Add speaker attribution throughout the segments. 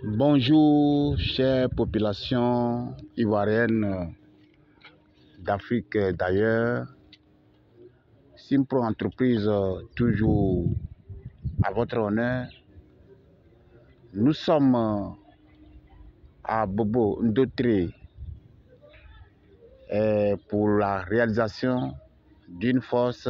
Speaker 1: Bonjour, chère population ivoirienne d'Afrique d'ailleurs. Simpro Entreprise, toujours à votre honneur. Nous sommes à Bobo Ndotré pour la réalisation d'une fosse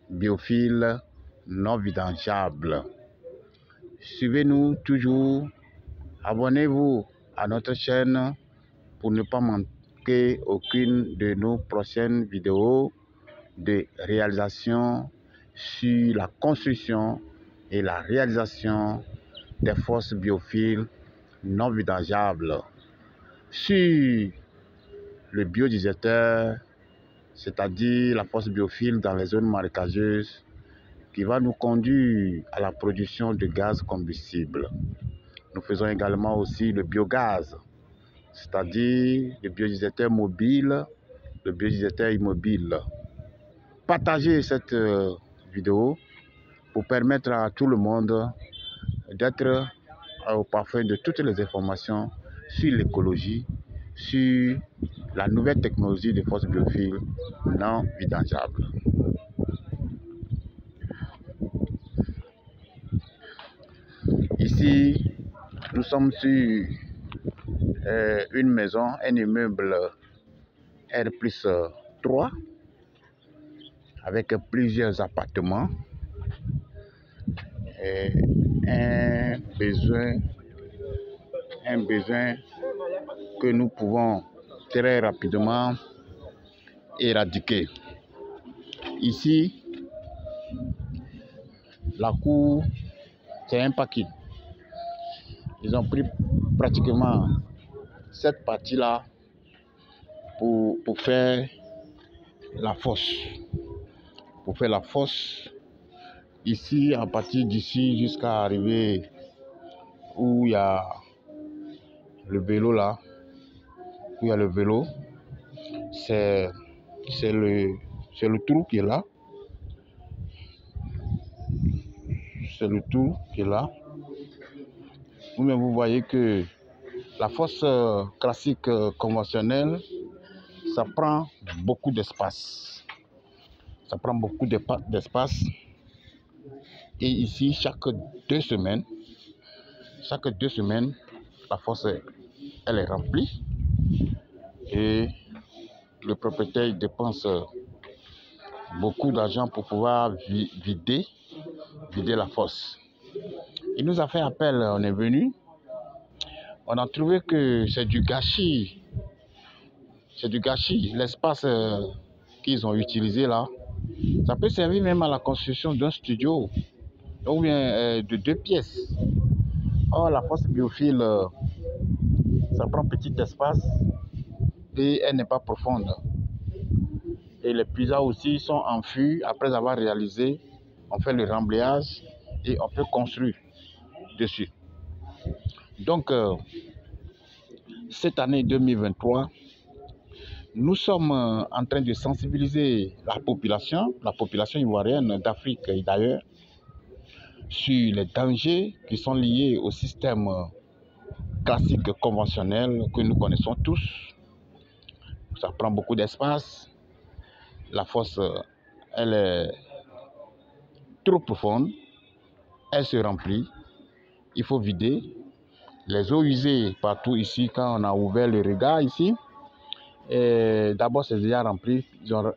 Speaker 1: biophile non vidangeable. Suivez-nous toujours. Abonnez-vous à notre chaîne pour ne pas manquer aucune de nos prochaines vidéos de réalisation sur la construction et la réalisation des fosses biophiles non vidangeables sur le biodigesteur, c'est-à-dire la fosse biophile dans les zones marécageuses qui va nous conduire à la production de gaz combustible. Nous faisons également aussi le biogaz, c'est-à-dire le biodigesteur mobile, le biodigesteur immobile. Partagez cette vidéo pour permettre à tout le monde d'être au parfum de toutes les informations sur l'écologie, sur la nouvelle technologie des fosses biophiles non vidangeables. Ici, nous sommes sur une maison, un immeuble R+3 avec plusieurs appartements et un besoin que nous pouvons très rapidement éradiquer. Ici, la cour, c'est un parking. Ils ont pris pratiquement cette partie-là pour faire la fosse. Pour faire la fosse, ici, à partir d'ici jusqu'à arriver où il y a le vélo là, où il y a le vélo, c'est le trou qui est là. C'est le trou qui est là. Vous voyez que la fosse classique conventionnelle, ça prend beaucoup d'espace. Ça prend beaucoup d'espace. Et ici, chaque deux semaines, la fosse elle est remplie. Et le propriétaire dépense beaucoup d'argent pour pouvoir vider la fosse. Il nous a fait appel, on est venu. On a trouvé que c'est du gâchis. C'est du gâchis. L'espace qu'ils ont utilisé là, ça peut servir même à la construction d'un studio ou bien de 2 pièces. Or, la fosse biophile, ça prend petit espace et elle n'est pas profonde. Et les puisards aussi sont en fût. Après avoir réalisé, on fait le remblayage et on peut construire dessus. Donc, cette année 2023, nous sommes en train de sensibiliser la population ivoirienne d'Afrique et d'ailleurs, sur les dangers qui sont liés au système classique conventionnel que nous connaissons tous. Ça prend beaucoup d'espace. La fosse, elle est trop profonde. Elle se remplit. Il faut vider. Les eaux usées partout ici, quand on a ouvert le regard ici, d'abord c'est déjà rempli.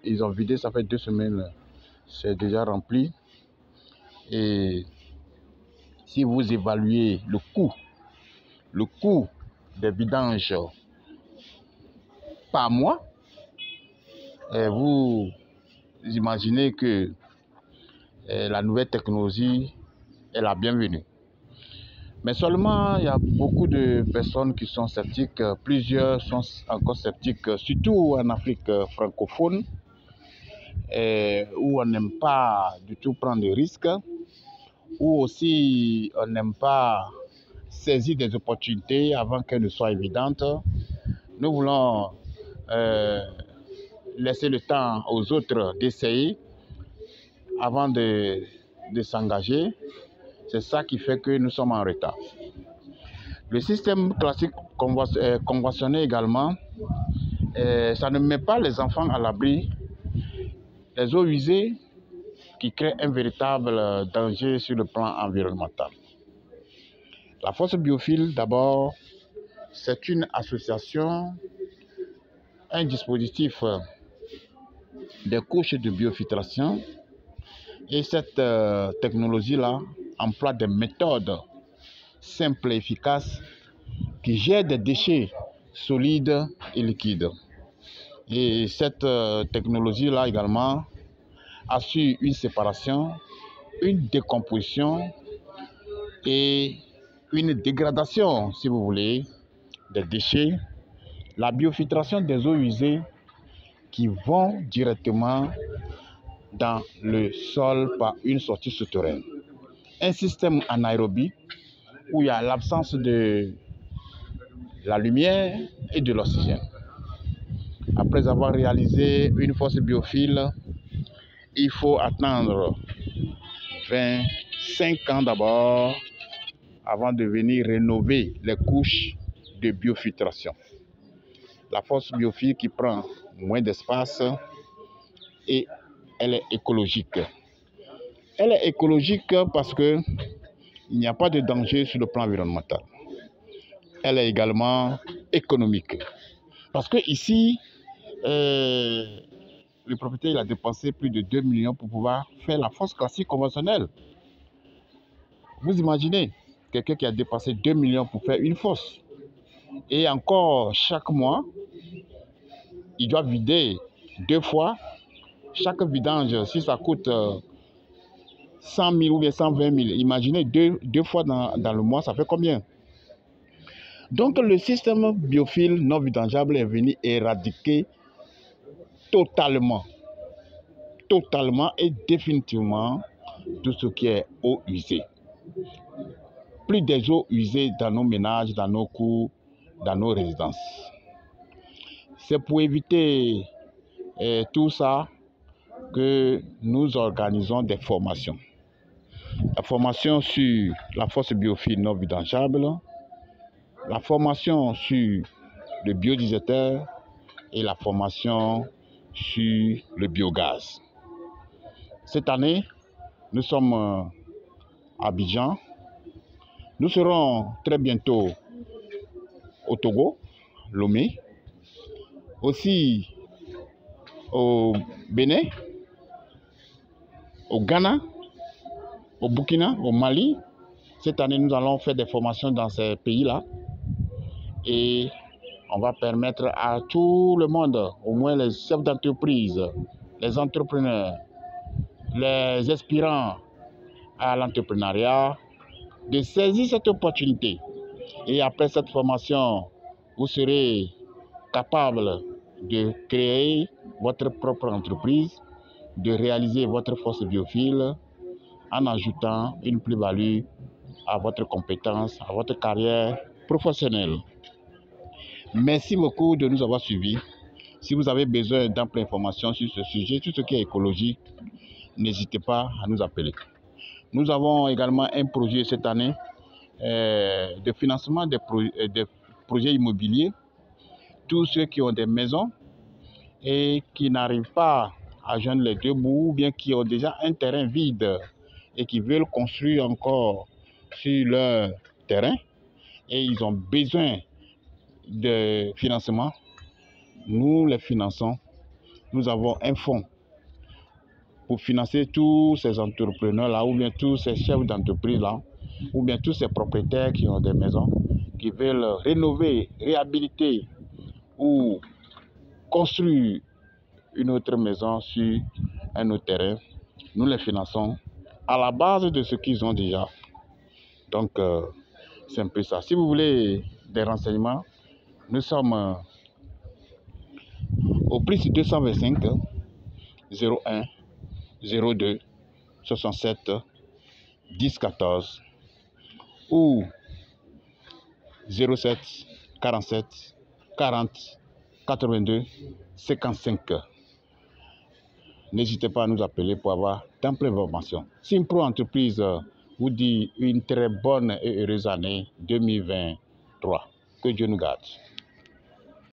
Speaker 1: Ils ont vidé, ça fait 2 semaines. C'est déjà rempli. Et si vous évaluez le coût des vidanges par mois, vous imaginez que la nouvelle technologie est la bienvenue. Mais seulement, il y a beaucoup de personnes qui sont sceptiques. Plusieurs sont encore sceptiques, surtout en Afrique francophone, où on n'aime pas du tout prendre de risques, où aussi on n'aime pas saisir des opportunités avant qu'elles ne soient évidentes. Nous voulons laisser le temps aux autres d'essayer avant de s'engager. C'est ça qui fait que nous sommes en retard. Le système classique conventionné également, ça ne met pas les enfants à l'abri des eaux usées qui créent un véritable danger sur le plan environnemental. La fosse biophile, d'abord, c'est une association, un dispositif des couches de biofiltration, et cette technologie-là emploie des méthodes simples et efficaces qui gèrent des déchets solides et liquides. Et cette technologie-là également assure une séparation, une décomposition et une dégradation, si vous voulez, des déchets, la biofiltration des eaux usées qui vont directement dans le sol par une sortie souterraine. Un système anaérobie où il y a l'absence de la lumière et de l'oxygène. Après avoir réalisé une fosse biophile, il faut attendre 25 ans d'abord avant de venir rénover les couches de biofiltration. La fosse biophile qui prend moins d'espace et elle est écologique. Elle est écologique parce qu'il n'y a pas de danger sur le plan environnemental. Elle est également économique. Parce que ici, le propriétaire il a dépensé plus de 2 millions pour pouvoir faire la fosse classique conventionnelle. Vous imaginez, quelqu'un qui a dépensé 2 millions pour faire une fosse. Et encore, chaque mois, il doit vider 2 fois. Chaque vidange, si ça coûte 100 000 ou bien 120 000, imaginez 2 fois dans le mois, ça fait combien? Donc le système biophile non vidangeable est venu éradiquer totalement et définitivement tout ce qui est eau usée. Plus des eaux usées dans nos ménages, dans nos cours, dans nos résidences. C'est pour éviter tout ça que nous organisons des formations. La formation sur la fosse biophile non vidangeable, la formation sur le biodigesteur et la formation sur le biogaz. Cette année, nous sommes à Abidjan. Nous serons très bientôt au Togo, Lomé, aussi au Bénin, au Ghana, au Burkina, au Mali. Cette année, nous allons faire des formations dans ces pays-là et on va permettre à tout le monde, au moins les chefs d'entreprise, les entrepreneurs, les aspirants à l'entrepreneuriat, de saisir cette opportunité. Et après cette formation, vous serez capable de créer votre propre entreprise, de réaliser votre fosse biophile en ajoutant une plus-value à votre compétence, à votre carrière professionnelle. Merci beaucoup de nous avoir suivis. Si vous avez besoin d'amples informations sur ce sujet, sur ce qui est écologique, n'hésitez pas à nous appeler. Nous avons également un projet cette année de financement des projets immobiliers. Tous ceux qui ont des maisons et qui n'arrivent pas à joindre les deux bouts, ou bien qui ont déjà un terrain vide et qui veulent construire encore sur leur terrain et ils ont besoin de financement, nous les finançons. Nous avons un fonds pour financer tous ces entrepreneurs-là, ou bien tous ces chefs d'entreprise-là, ou bien tous ces propriétaires qui ont des maisons, qui veulent rénover, réhabiliter ou construire une autre maison sur un autre terrain. Nous les finançons à la base de ce qu'ils ont déjà. Donc, c'est un peu ça. Si vous voulez des renseignements, nous sommes au plus 225 01 02 67 10 14 ou 07 47 40 82 55. N'hésitez pas à nous appeler pour avoir d'amples informations. Simpro Entreprise vous dit une très bonne et heureuse année 2020. droit. Que Dieu nous garde.